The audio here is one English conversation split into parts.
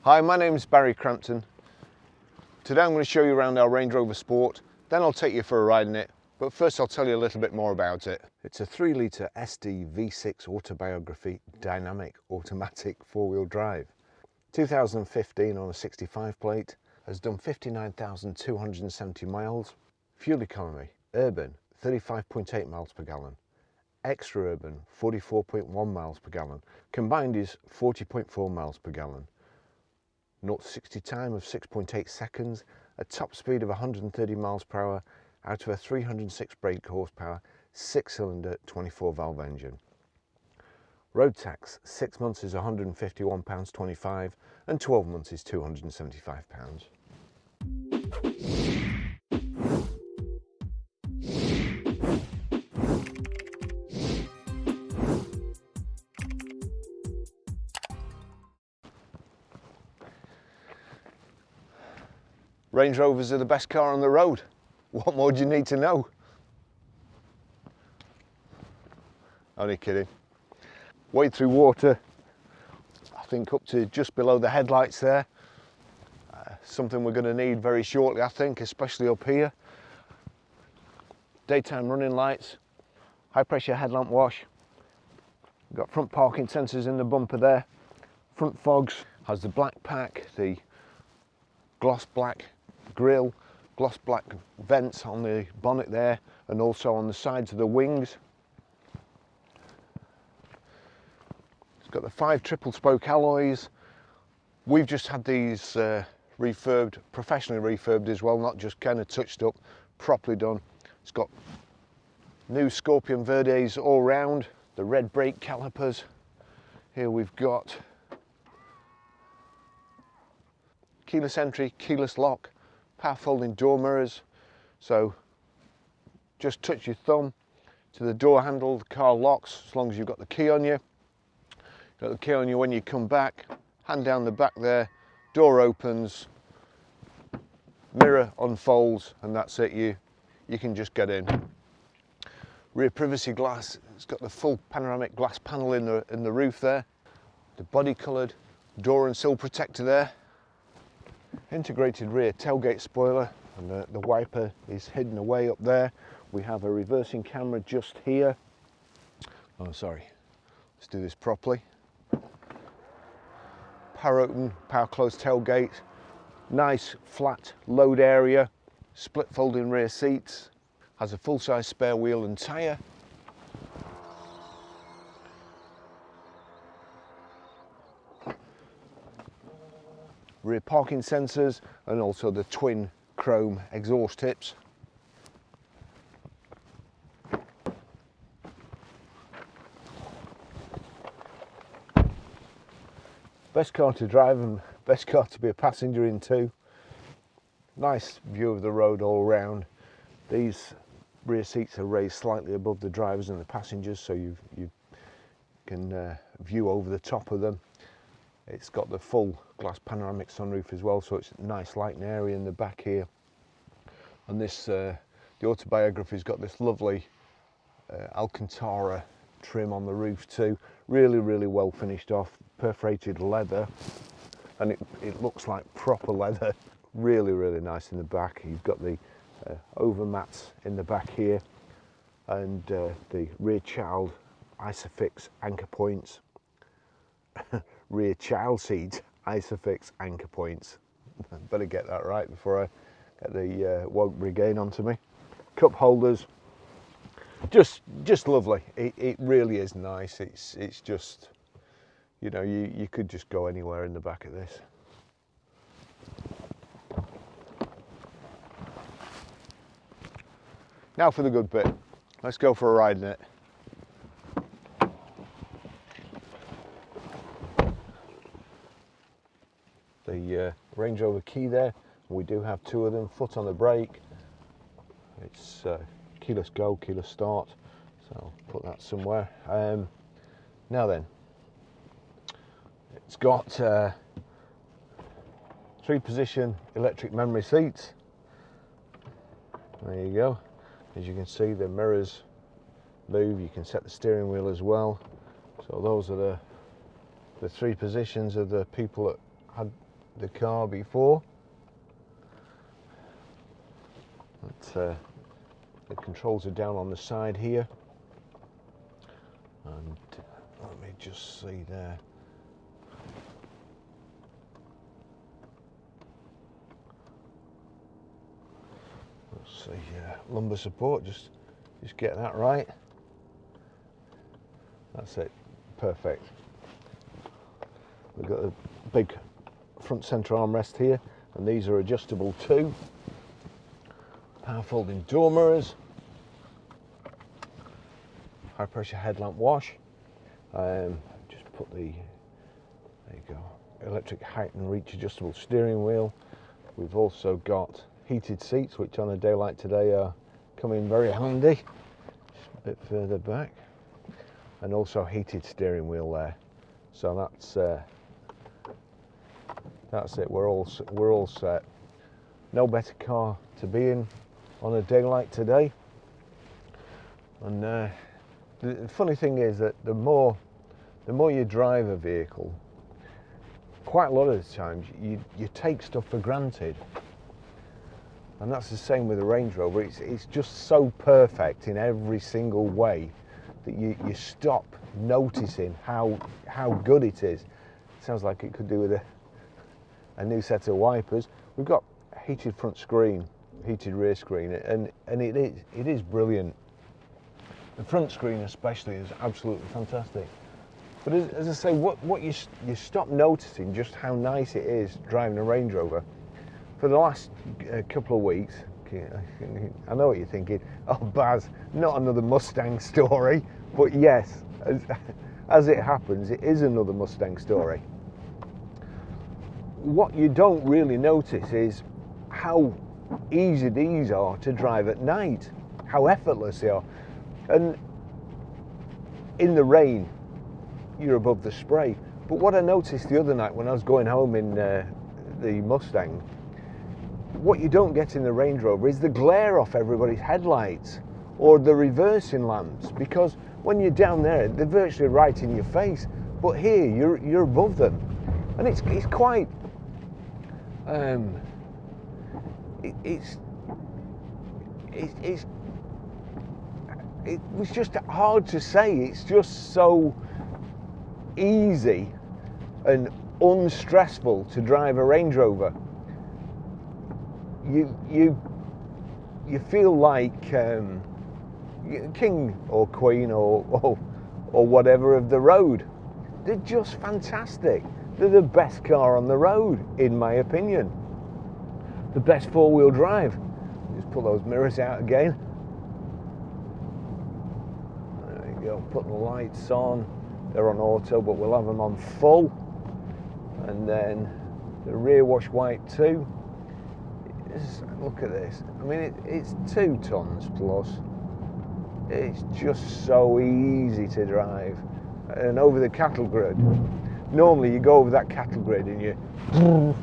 Hi, my name is Barrie Crampton. Today I'm going to show you around our Range Rover Sport, then I'll take you for a ride in it, but first I'll tell you a little bit more about it. It's a 3-litre SD V6 Autobiography dynamic automatic four-wheel drive. 2015 on a 65 plate, has done 59,270 miles. Fuel economy, urban 35.8 miles per gallon, extra urban 44.1 miles per gallon, combined is 40.4 miles per gallon. 0 to 60 time of 6.8 seconds, a top speed of 130 miles per hour out of a 306 brake horsepower, 6-cylinder 24 valve engine. Road tax, 6 months is £151.25 and 12 months is £275. Range Rovers are the best car on the road. What more do you need to know? Only kidding. Wade through water, I think up to just below the headlights there. Something we're going to need very shortly, I think, especially up here. Daytime running lights, high pressure headlamp wash. We've got front parking sensors in the bumper there. Front fogs, has the black pack, the gloss black grille, gloss black vents on the bonnet there, and also on the sides of the wings. It's got the 5 triple spoke alloys. We've just had these refurbed, professionally refurbed as well, not just kind of touched up, properly done. It's got new Scorpion Verdes all round, the red brake calipers. Here we've got keyless entry, keyless lock, power folding door mirrors. So just touch your thumb to the door handle, the car locks as long as you've got the key on you. Got the key on you when you come back, hand down the back there, door opens, mirror unfolds, and that's it, you can just get in. Rear privacy glass, it's got the full panoramic glass panel in the roof there. The body coloured door and sill protector there. Integrated rear tailgate spoiler, and the wiper is hidden away up there. We have a reversing camera just here. Oh, sorry, let's do this properly. Power open, power closed tailgate, nice flat load area, split folding rear seats, has a full-size spare wheel and tyre. Rear parking sensors and also the twin chrome exhaust tips. Best car to drive and best car to be a passenger in too. Nice view of the road all round. These rear seats are raised slightly above the drivers and the passengers, so you can view over the top of them. It's got the full glass panoramic sunroof as well, so it's a nice lighting area in the back here. And this, the Autobiography's got this lovely Alcantara trim on the roof too. Really well finished off, perforated leather, and it looks like proper leather. Really nice in the back. You've got the over mats in the back here, and the rear child Isofix anchor points. Rear child seat Isofix anchor points. Better get that right before I get the woke brigade onto me. Cup holders, just lovely. It really is nice. It's just, you know, you could just go anywhere in the back of this. Now for the good bit. Let's go for a ride in it. The Range Rover key there, we do have 2 of them, foot on the brake. It's keyless go, keyless start, so I'll put that somewhere. Now then, it's got 3-position electric memory seats. There you go. As you can see, the mirrors move. You can set the steering wheel as well. So those are the 3 positions of the people that had the car before. But, the controls are down on the side here, and let me just see there. Let's see, lumbar support, just get that right. That's it, perfect. We've got a big front centre armrest here, and these are adjustable too. Power folding door mirrors, high pressure headlamp wash. Just put the, there you go, electric height and reach adjustable steering wheel. We've also got heated seats, which on a day like today are coming very handy. Just a bit further back, and also heated steering wheel there. So that's it. We're all set. No better car to be in on a day like today. And the funny thing is that the more you drive a vehicle, quite a lot of the times you take stuff for granted. And that's the same with the Range Rover. It's just so perfect in every single way that you stop noticing how good it is. It sounds like it could do with a new set of wipers. We've got heated front screen, heated rear screen, and it is brilliant. The front screen especially is absolutely fantastic. But as I say, what you stop noticing just how nice it is driving a Range Rover. For the last couple of weeks, I know what you're thinking, oh Baz, not another Mustang story. But yes, as it happens, it is another Mustang story. What you don't really notice is how easy these are to drive at night, how effortless they are. And in the rain, you're above the spray. But what I noticed the other night when I was going home in the Mustang, what you don't get in the Range Rover is the glare off everybody's headlights or the reversing lamps, because when you're down there, they're virtually right in your face. But here, you're above them, and it's quite. It was just hard to say. It's just so easy and unstressful to drive a Range Rover. You feel like king or queen or whatever of the road. They're just fantastic. They're the best car on the road, in my opinion. The best four-wheel drive. Just pull those mirrors out again. There you go. Put the lights on. They're on auto, but we'll have them on full. And then the rear wash white too. Look at this. I mean, it's 2 tons plus. It's just so easy to drive. And over the cattle grid. Normally you go over that cattle grid and you...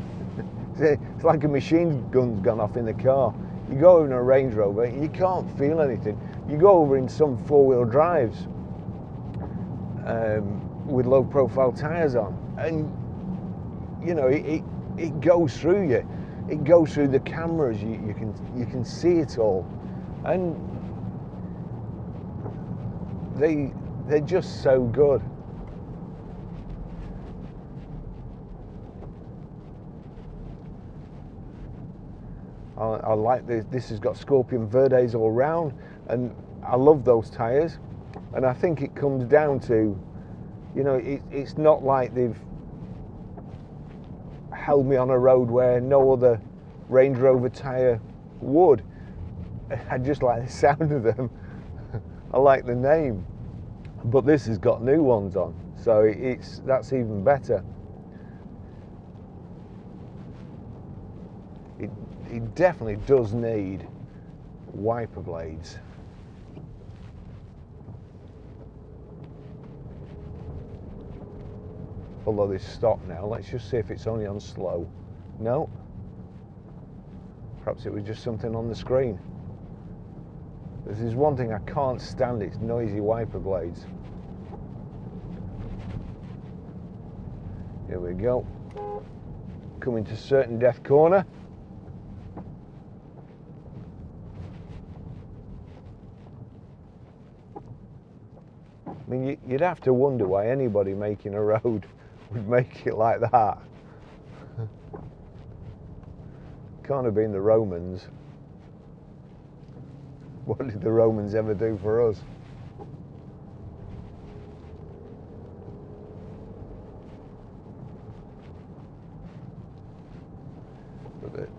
It's like a machine gun's gone off in the car. You go over in a Range Rover and you can't feel anything. You go over in some four-wheel drives with low profile tyres on, and you know, it goes through you. It goes through the cameras. You can see it all, and they're just so good. I like this. This has got Scorpion Verdes all round, and I love those tyres. And I think it comes down to, you know, it's not like they've held me on a road where no other Range Rover tyre would. I just like the sound of them. I like the name. But this has got new ones on, so that's even better. It definitely does need wiper blades. Although they stop now. Let's just see if it's only on slow. No. Perhaps it was just something on the screen. This is one thing I can't stand, it's noisy wiper blades. Here we go. coming to certain death corner. I mean, you'd have to wonder why anybody making a road would make it like that. Can't have been the Romans. What did the Romans ever do for us?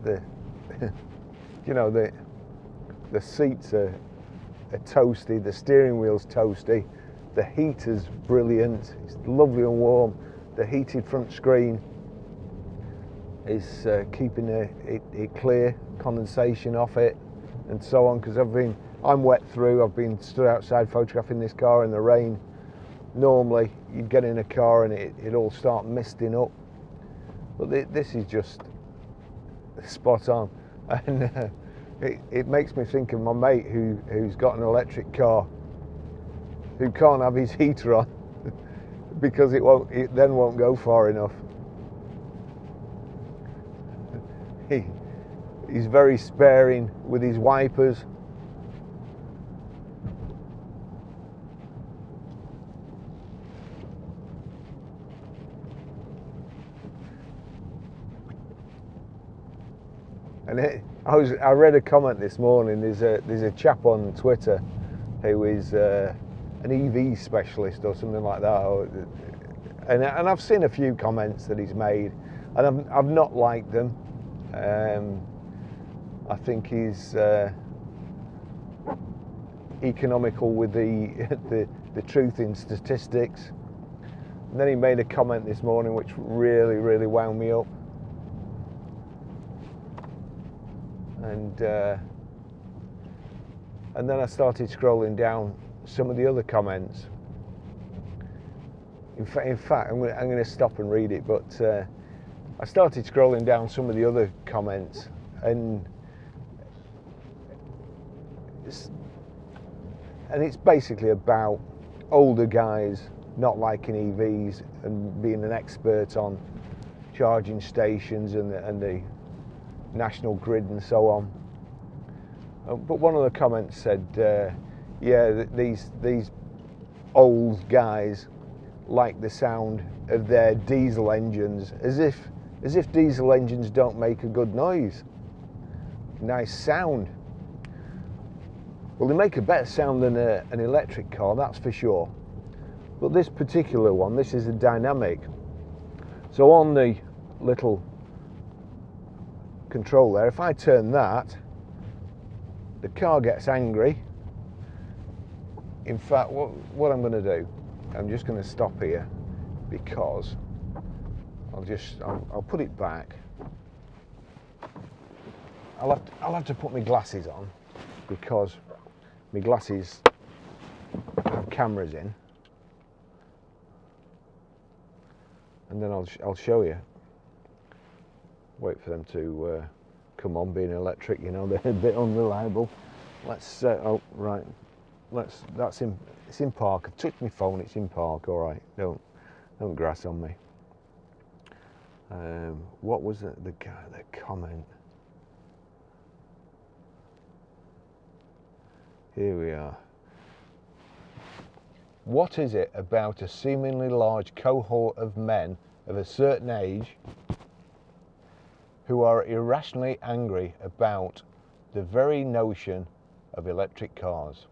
But you know, the seats are toasty, the steering wheel's toasty, the heater's brilliant, it's lovely and warm, the heated front screen is keeping it clear, condensation off it and so on, because I'm wet through. I've been stood outside photographing this car in the rain. Normally you'd get in a car and it'd all start misting up, but this is just spot on. And it makes me think of my mate who's got an electric car, who can't have his heater on because it then won't go far enough. He's very sparing with his wipers. And I read a comment this morning. There's a chap on Twitter who is an EV specialist or something like that, and I've seen a few comments that he's made, and I've not liked them. I think he's economical with the truth in statistics. And then he made a comment this morning which really wound me up. And then I started scrolling down some of the other comments. In fact, I'm going to stop and read it. But I started scrolling down some of the other comments, and it's basically about older guys not liking EVs and being an expert on charging stations and the national grid and so on. But one of the comments said, yeah, these old guys like the sound of their diesel engines, as if diesel engines don't make a good noise. Nice sound. Well, they make a better sound than an electric car, that's for sure. But this particular one, this is a dynamic. So on the little control there, if I turn that, the car gets angry. In fact, what I'm going to do, I'm just going to stop here, because I'll put it back. I'll have to put my glasses on, because my glasses have cameras in, and then I'll show you. Wait for them to come on. Being electric, you know, they're a bit unreliable. Let's oh right, it's in park. I've touched my phone, it's in park. All right, don't grass on me. What was the comment? Here we are. What is it about a seemingly large cohort of men of a certain age who are irrationally angry about the very notion of electric cars?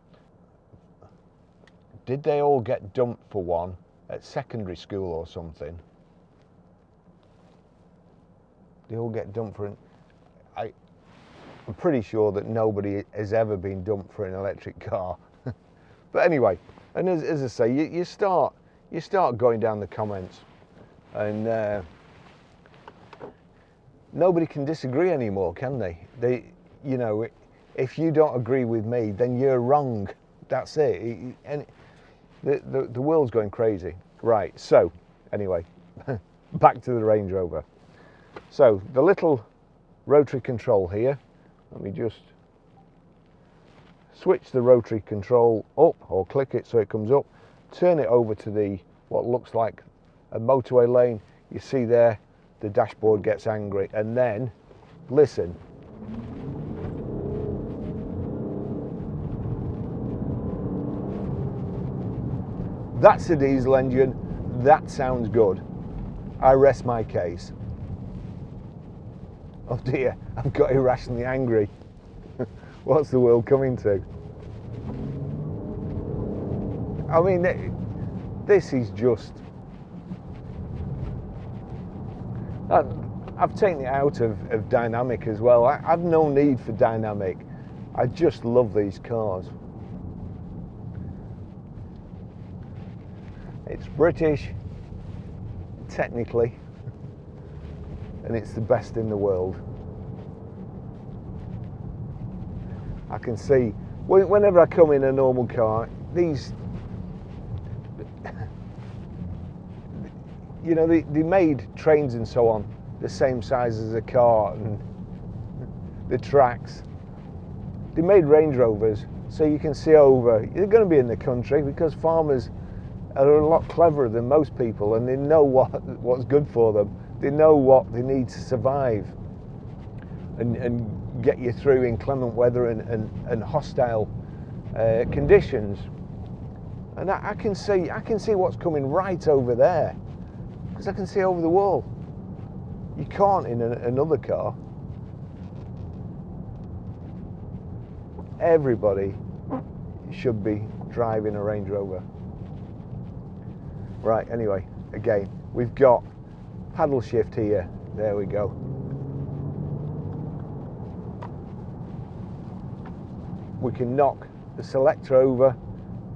Did they all get dumped for one at secondary school or something? They all get dumped for I'm pretty sure that nobody has ever been dumped for an electric car. But anyway, and as I say, you start going down the comments, and nobody can disagree anymore, can they? You know, if you don't agree with me, then you're wrong. That's it. And the world's going crazy. Right, so anyway, back to the Range Rover. So the little rotary control here, let me just switch the rotary control up, or click it so it comes up, turn it over to what looks like a motorway lane. You see there the dashboard gets angry. And then, listen. That's a diesel engine. That sounds good. I rest my case. Oh dear, I've got irrationally angry. What's the world coming to? I mean, this is just... I've taken it out of dynamic as well. I've no need for dynamic. I just love these cars. It's British, technically, and it's the best in the world. I can see, whenever I come in a normal car, these, you know, they made trains and so on the same size as a car, and the tracks. They made Range Rovers so you can see over. You're going to be in the country because farmers are a lot cleverer than most people, and they know what's good for them. They know what they need to survive and get you through inclement weather and hostile conditions. And I can see what's coming right over there because I can see over the wall. You can't in another car. Everybody should be driving a Range Rover. Right, anyway, again, we've got paddle shift here. There we go. We can knock the selector over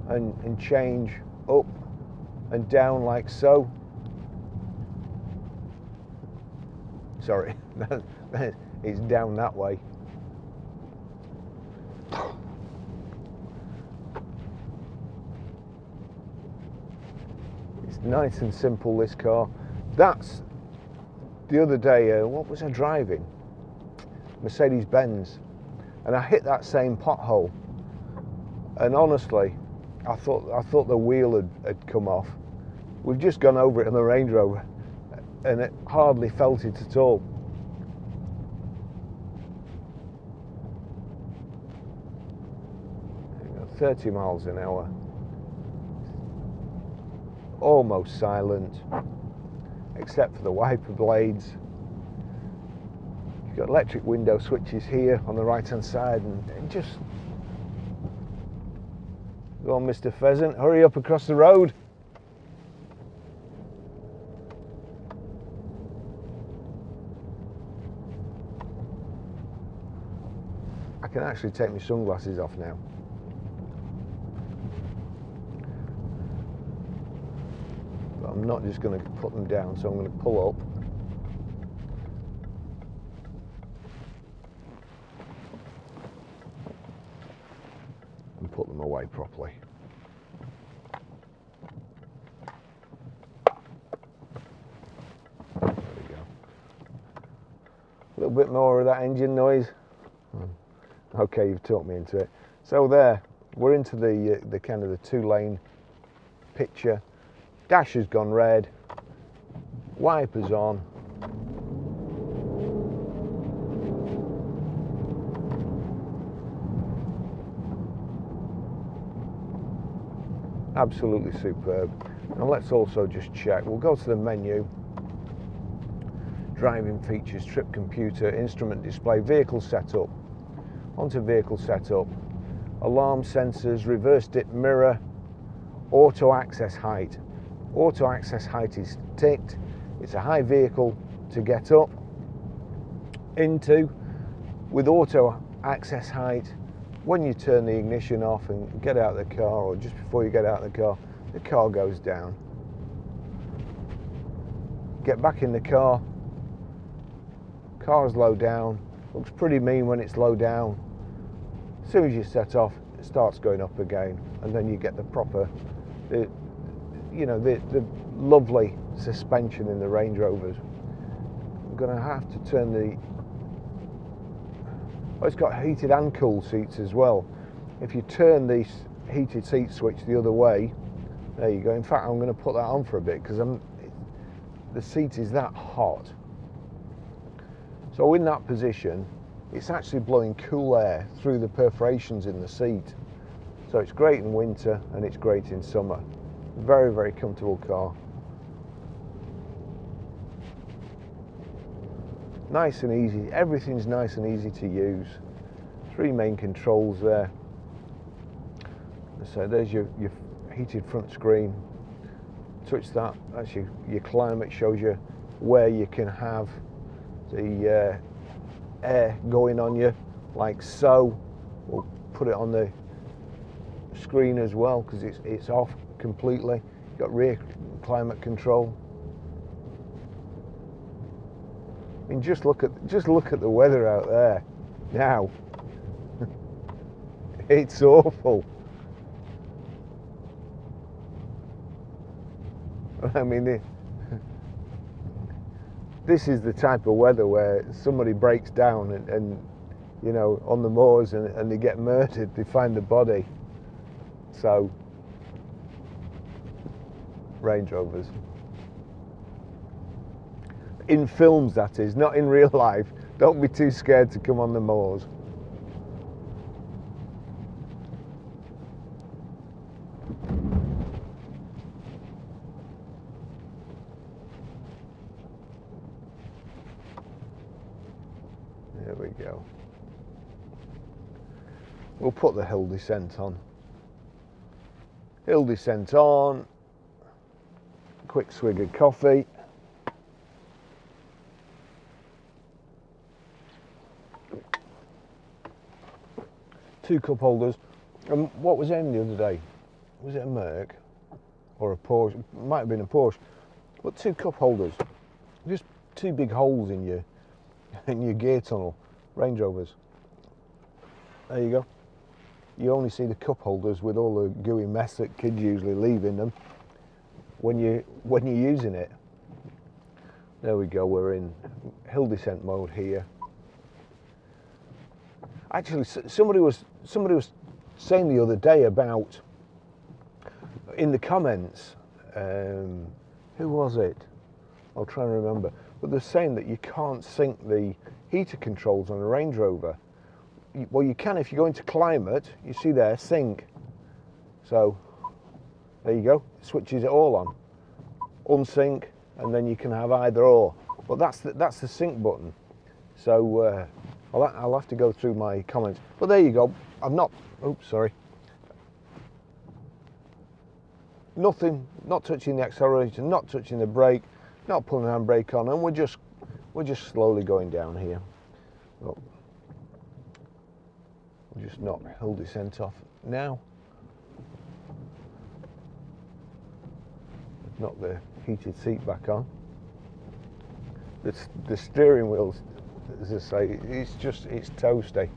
and change up and down like so. Sorry, it's down that way. It's nice and simple, this car. That's the other day, what was I driving? Mercedes-Benz, and I hit that same pothole, and honestly I thought the wheel had come off. We've just gone over it on the Range Rover and it hardly felt it at all. There you go, 30 miles an hour. Almost silent, except for the wiper blades. You've got electric window switches here on the right hand side, and just go on, Mr. Pheasant, hurry up across the road. I can actually take my sunglasses off now. I'm not just going to put them down, so I'm going to pull up. And put them away properly. There we go. A little bit more of that engine noise. Okay, you've talked me into it. So there, we're into the kind of the 2-lane picture. Dash has gone red, wipers on. Absolutely superb. Now let's also just check. We'll go to the menu. Driving features, trip computer, instrument display, vehicle setup. Onto vehicle setup. Alarm sensors, reverse dip mirror, auto access height. Auto access height is ticked. It's a high vehicle to get up into. With auto access height, when you turn the ignition off and get out of the car, or just before you get out of the car goes down. Get back in the car, car's low down, looks pretty mean when it's low down. As soon as you set off, it starts going up again, and then you get the proper, the lovely suspension in the Range Rovers. I'm going to have to turn the... Oh, it's got heated and cooled seats as well. If you turn the heated seat switch the other way, there you go. In fact, I'm going to put that on for a bit because the seat is that hot. So in that position, it's actually blowing cool air through the perforations in the seat. So it's great in winter and it's great in summer. Very, very comfortable car. Nice and easy, everything's nice and easy to use. 3 main controls there. So there's your heated front screen. Touch that, that's your climate, shows you where you can have the air going on you, like so. We'll put it on the screen as well because it's off completely. You've got rear climate control. I mean, just look at the weather out there now. It's awful. I mean, this is the type of weather where somebody breaks down and you know, on the moors and they get murdered. They find the body. So, Range Rovers. In films, that is, not in real life. Don't be too scared to come on the moors. There we go. We'll put the hill descent on. Hill descent on. Quick swig of coffee. Two cup holders. And what was in the other day? Was it a Merc or a Porsche? It might have been a Porsche. But 2 cup holders. Just 2 big holes in your gear tunnel. Range Rovers. There you go. You only see the cup holders with all the gooey mess that kids usually leave in them when you're using it. There we go. We're in hill descent mode here. Actually, somebody was saying the other day about, in the comments, who was it? I'll try and remember. But they're saying that you can't sync the heater controls on a Range Rover. Well, you can if you go into climate. You see there, sync. So there you go. Switches it all on. Unsync, and then you can have either or. But that's the sync button. So I'll have to go through my comments. But there you go. I'm not. Oops, sorry. Nothing. Not touching the accelerator. Not touching the brake. Not pulling the handbrake on, and we're just slowly going down here. Oh. We'll just knock hill descent off now. Knock the heated seat back on. The steering wheel, as I say, it's toasty.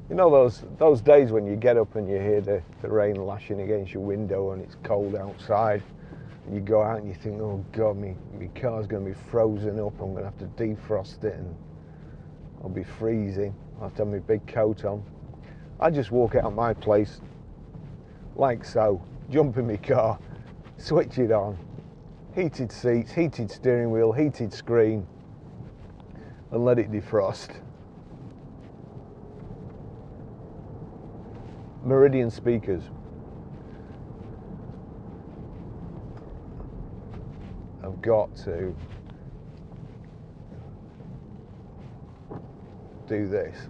You know those days when you get up and you hear the rain lashing against your window and it's cold outside, and you go out and you think, oh God, my car's going to be frozen up, I'm going to have to defrost it and I'll be freezing, I'll have to have my big coat on. I just walk out of my place like so, jump in my car, switch it on, heated seats, heated steering wheel, heated screen, and let it defrost. Meridian speakers. I've got to do this.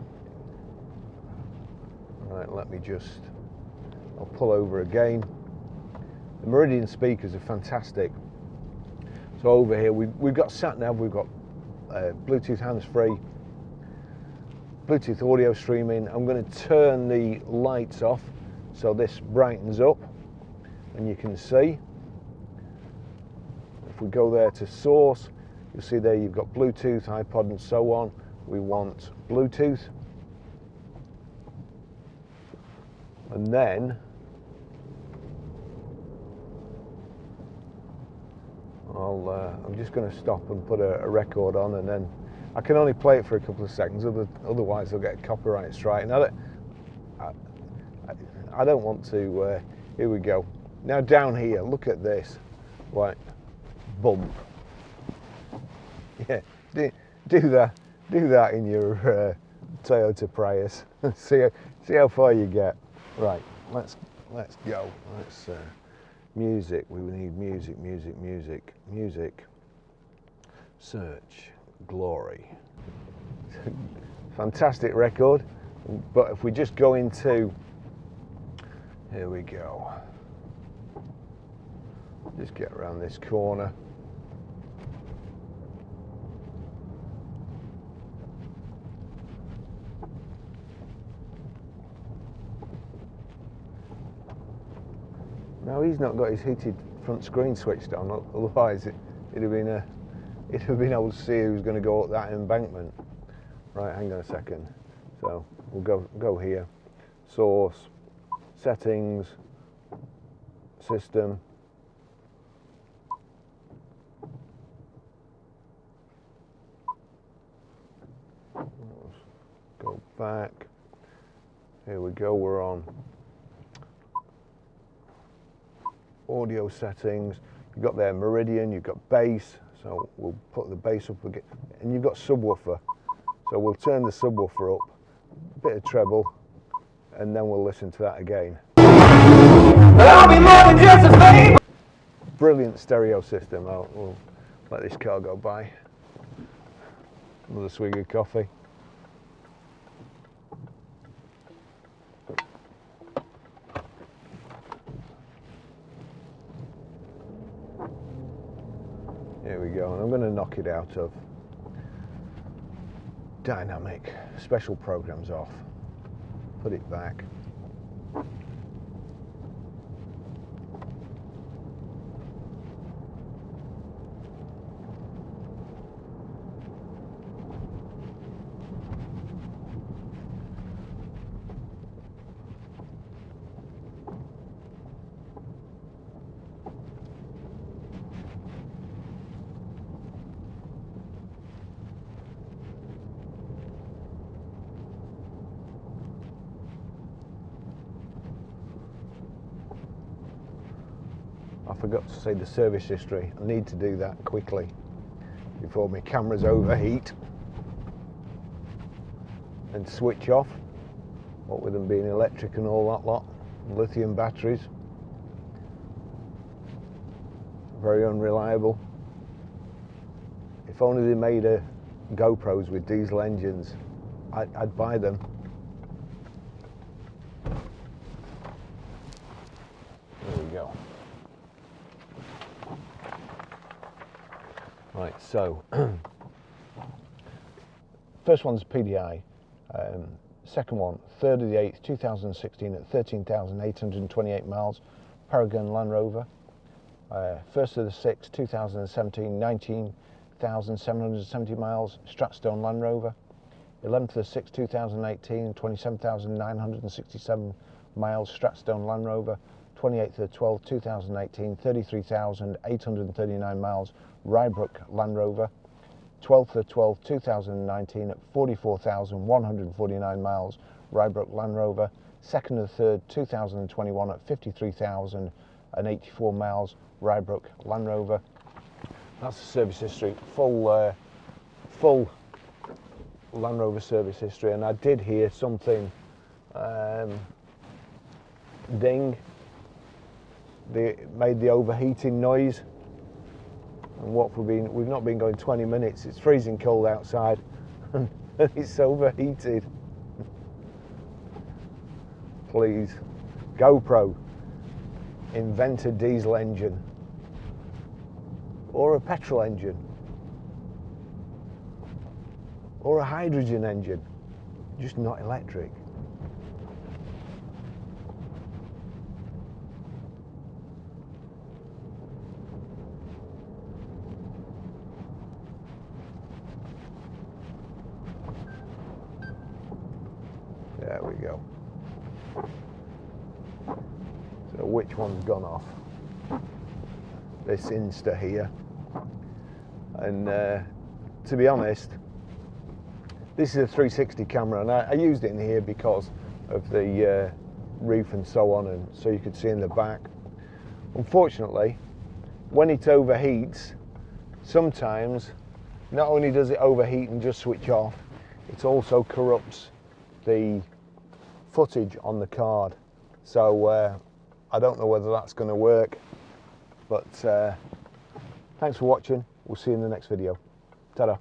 Right, let me I'll pull over again. The Meridian speakers are fantastic. So over here we've got sat nav, we've got Bluetooth hands-free, Bluetooth audio streaming. I'm going to turn the lights off so this brightens up and you can see. If we go there to source, you'll see there you've got Bluetooth, iPod and so on. We want Bluetooth. And then I'm just going to stop and put a record on, and then I can only play it for a couple of seconds, otherwise I'll get a copyright strike. Now I don't want to. Here we go. Now down here, look at this. Right, bump. Yeah, do that in your Toyota Prius. see how far you get. Right, let's go. Let's music. We need music. Search Glory. Fantastic record. But if we just go into, here we go. Just get around this corner. No, he's not got his heated front screen switched on. Otherwise, it'd have been able to see who's going to go up that embankment. Right, hang on a second. So we'll go here. Source, settings, system. Let's go back. Here we go. We're on audio settings. You've got there Meridian, you've got bass, so we'll put the bass up again, and you've got subwoofer, so we'll turn the subwoofer up, a bit of treble, and then we'll listen to that again. Brilliant stereo system. We'll let this car go by. Another swig of coffee. Here we go, and I'm going to knock it out of dynamic, special programs off, put it back. I forgot to say the service history. I need to do that quickly before my cameras overheat and switch off. What with them being electric and all that lot, lithium batteries, very unreliable. If only they made a GoPros with diesel engines, I'd buy them. There we go. Right, so first one's PDI, second one 3rd of the 8th 2016 at 13,828 miles, Paragon Land Rover. 1st of the 6th 2017, 19,770 miles, Stratstone Land Rover. 11th of the 6th 2018, 27,967 miles, Stratstone Land Rover. 28th of the 12th 2018, 33,839 miles, Rybrook Land Rover. 12th of 12th 2019 at 44,149 miles, Rybrook Land Rover. 2nd of the 3rd 2021 at 53,084 miles, Rybrook Land Rover. That's the service history, full Land Rover service history. And I did hear something ding. They made the overheating noise, and we've not been going 20 minutes. It's freezing cold outside and it's overheated. Please, GoPro, invent a diesel engine or a petrol engine or a hydrogen engine, just not electric. There we go. So which one's gone off? This Insta here. And to be honest, this is a 360 camera, and I used it in here because of the roof and so on, and so you could see in the back. Unfortunately, when it overheats, sometimes not only does it overheat and just switch off, it also corrupts the footage on the card. So I don't know whether that's going to work, but thanks for watching. We'll see you in the next video. Ta-da.